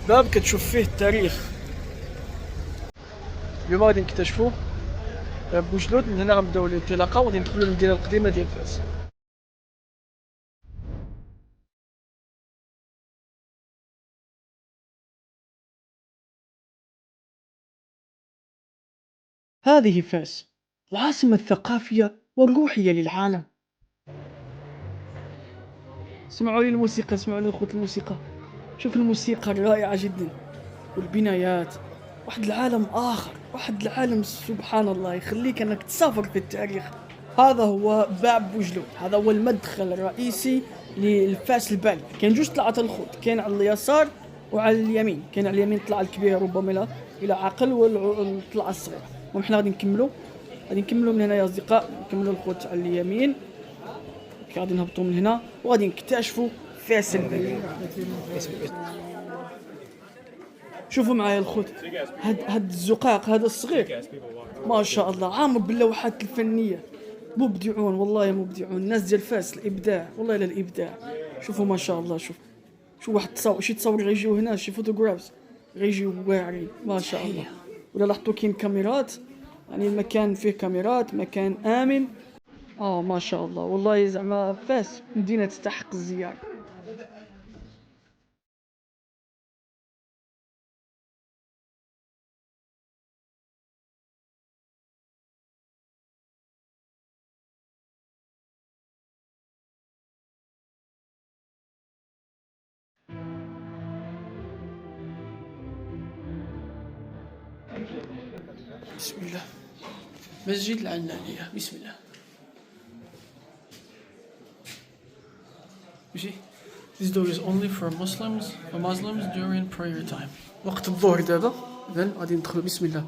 باب كتشوف فيه التاريخ. اليوم غادي نكتشفوا باب بوجلود. من هنا غنبداو الانطلاقه وغادي ندخلوا للمدينه القديمه ديال فاس. هذه فاس، العاصمة الثقافية والروحية للعالم. اسمعوا لي الموسيقى، اسمعوا لي خوت الموسيقى. شوف الموسيقى الرائعة جدا والبنايات. واحد العالم آخر، واحد العالم سبحان الله يخليك أنك تسافر في التاريخ. هذا هو باب بوجلود، هذا هو المدخل الرئيسي للفاس البالي. كاين جوج طلعات الخوت، كاين على اليسار وعلى اليمين. كاين على اليمين الطلعة الكبيرة ربما إلى عقل، والطلعة الصغيرة. وحنا غادي نكملوا من هنا يا أصدقاء، نكملوا الخوت على اليمين. غادي نهبطوا من هنا وغادي نكتشفوا فاس البالي. شوفوا معايا الخوت، هاد الزقاق هذا الصغير ما شاء الله عامر باللوحات الفنيه. مبدعون والله، مبدعون الناس ديال فاس. الابداع والله، الى الابداع. شوفوا ما شاء الله. شوف واحد شي تصاور غيجيو هنا، شي فوتوغرافز غيجيو واعرين ما شاء الله. ولا لاحظتوا كاين كاميرات، يعني المكان فيه كاميرات، مكان امن. ما شاء الله والله، زعما فاس مدينه تستحق الزياره. بسم الله. مسجد العنانية. بسم الله. You see, this door is only for Muslims during prayer time. وقت الظهر دابا، إذن غادي ندخلوا. بسم الله.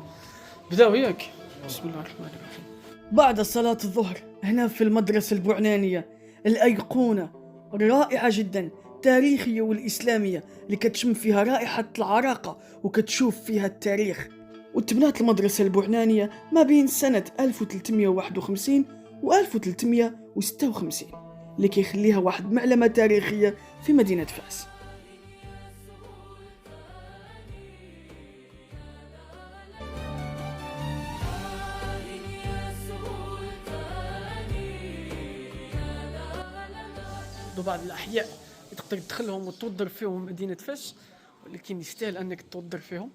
بداو ياك. بسم الله الرحمن الرحيم. بعد صلاة الظهر هنا في المدرسة البعنانية، الأيقونة رائعة جدا، تاريخية والإسلامية، اللي كتشم فيها رائحة العراقة وكتشوف فيها التاريخ. وتبنات المدرسة البعنانية ما بين سنة 1351 و 1356، اللي كيخليها واحد معلمة تاريخية في مدينة فاس. بعض الأحياء تقدر تدخلهم وتوضر فيهم مدينة فاس، ولكن يستاهل أنك توضر فيهم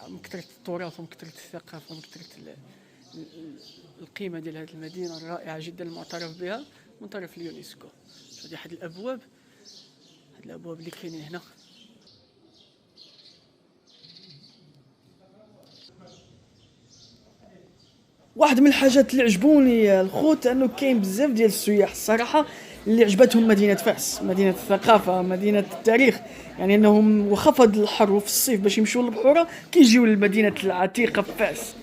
من كثرة التراث ومن كثرة الثقافة ومن كثرة القيمة ديال هذه المدينة الرائعة جدا المعترف بها من طرف اليونسكو. هذه أحد الأبواب، هاد الأبواب اللي كاينين هنا. واحد من الحاجات اللي عجبوني الخوت انه كاين بزاف ديال السياح الصراحه اللي عجبتهم مدينه فاس، مدينه الثقافه، مدينه التاريخ. يعني انهم وخفض الحر وفي الصيف باش يمشيو للبحوره كيجيو للمدينه العتيقه فاس.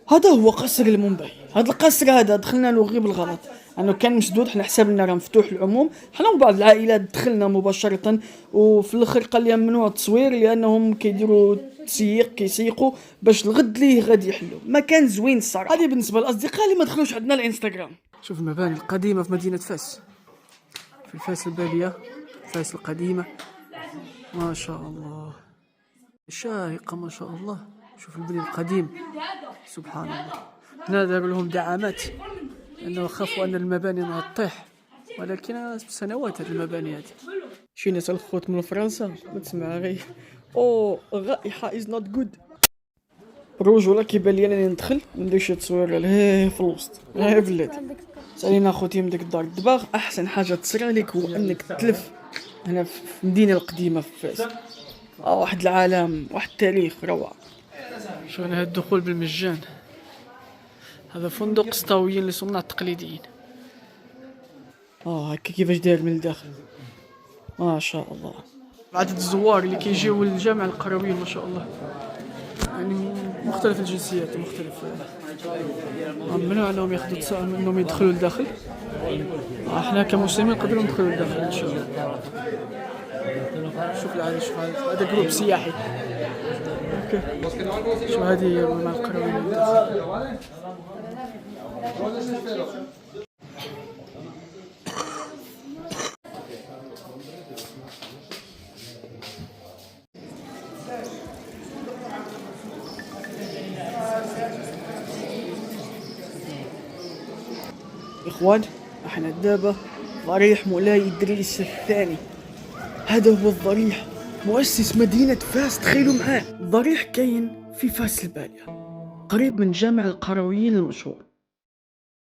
هذا هو قصر المنبهي. هذا القصر هذا دخلنا له غير بالغلط، انه كان مسدود. حنا حسابنا راه مفتوح للعموم، حنا وبعض العائلات دخلنا مباشره، وفي الاخر قال لي ممنوع التصوير لانهم كيديروا كيسيقوا باش الغد ليه غادي يحلوا. مكان زوين الصراحه. هذه بالنسبه للاصدقاء اللي ما دخلوش عندنا الانستغرام. شوف المباني القديمه في مدينه فاس، في فاس الباليه، فاس القديمه ما شاء الله، شاهقه ما شاء الله. شوف البني القديم سبحان الله. هنا داروا لهم دعامات لأنه خافوا أن المباني تطيح، ولكن سنوات هذه المباني هذه. شي ناس الخوت من فرنسا ما تسمع غير الرائحة is not good. الرجولة كيبان لي أنني ندخل ندير شي تصوير لهيه في الوسط. غير بلادي سالينا خوتي من ديك الدار الدباغ. أحسن حاجة تصرى لك هو أنك تلف هنا في المدينة القديمة في فاس. واحد العالم، واحد التاريخ روعة. شوف هنا الدخول بالمجان. هذا فندق اسطويين لصناع التقليديين. هكا كيفاش داير من الداخل ما شاء الله. عدد الزوار اللي كيجيو للجامع القرويين ما شاء الله، يعني مختلف الجنسيات ومختلف. ممنوع انهم ياخذوا انهم يدخلوا للداخل. احنا كمسلمين نقدروا ندخلوا للداخل ان شاء الله. شوف العادة، شوف هذا جروب سياحي. شو هذه مع القرويين. إخوان، احنا دابا ضريح مولاي إدريس الثاني. هذا هو الضريح، مؤسس مدينة فاس. تخيلوا معاه، ضريح كاين في فاس البالية قريب من جامع القرويين المشهور،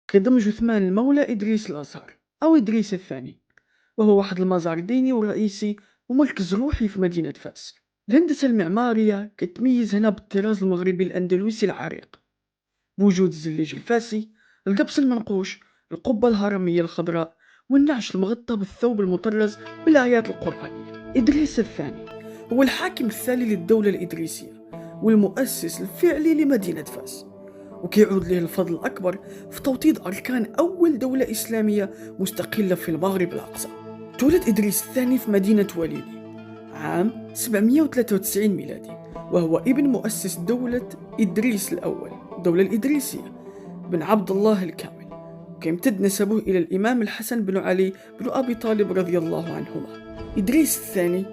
كيضم جثمان المولى إدريس الأزهر أو إدريس الثاني، وهو واحد المزار ديني ورئيسي ومركز روحي في مدينة فاس. الهندسة المعمارية كتميز هنا بالطراز المغربي الأندلسي العريق، بوجود الزليج الفاسي، القبس المنقوش، القبة الهرمية الخضراء، والنعش المغطى بالثوب المطرز بالآيات القرآنية. إدريس الثاني هو الحاكم الثاني للدولة الإدريسية والمؤسس الفعلي لمدينة فاس، وكيعود له الفضل الأكبر في توطيد أركان أول دولة إسلامية مستقلة في المغرب الأقصى. تولد إدريس الثاني في مدينة وليدي عام 793 ميلادي، وهو ابن مؤسس دولة إدريس الأول، الدولة الإدريسية، بن عبد الله الكامل، وكيمتد نسبه إلى الإمام الحسن بن علي بن أبي طالب رضي الله عنهما. إدريس الثاني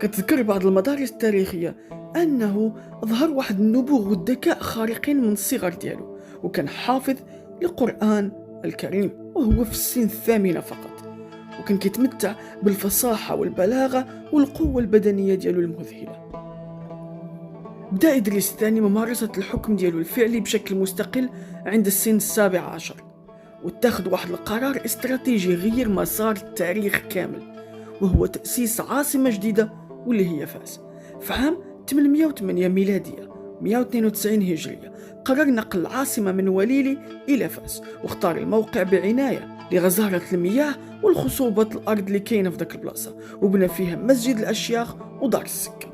كتذكر بعض المدارس التاريخية أنه ظهر واحد النبوغ والذكاء خارقين من الصغر ديالو، وكان حافظ للقرآن الكريم وهو في السن الثامنة فقط، وكان كيتمتع بالفصاحة والبلاغة والقوة البدنية ديالو المذهلة. بدا إدريس الثاني ممارسة الحكم ديالو الفعلي بشكل مستقل عند السن 17، واتخذ واحد القرار استراتيجي غير مسار التاريخ كامل، وهو تأسيس عاصمة جديدة واللي هي فاس. في عام 808 ميلادية 192 هجرية قرر نقل العاصمة من وليلي إلى فاس، واختار الموقع بعناية لغزارة المياه والخصوبة الأرض اللي كاينة في ذاك البلاصة، وبنى فيها مسجد الأشياخ ودار السكة.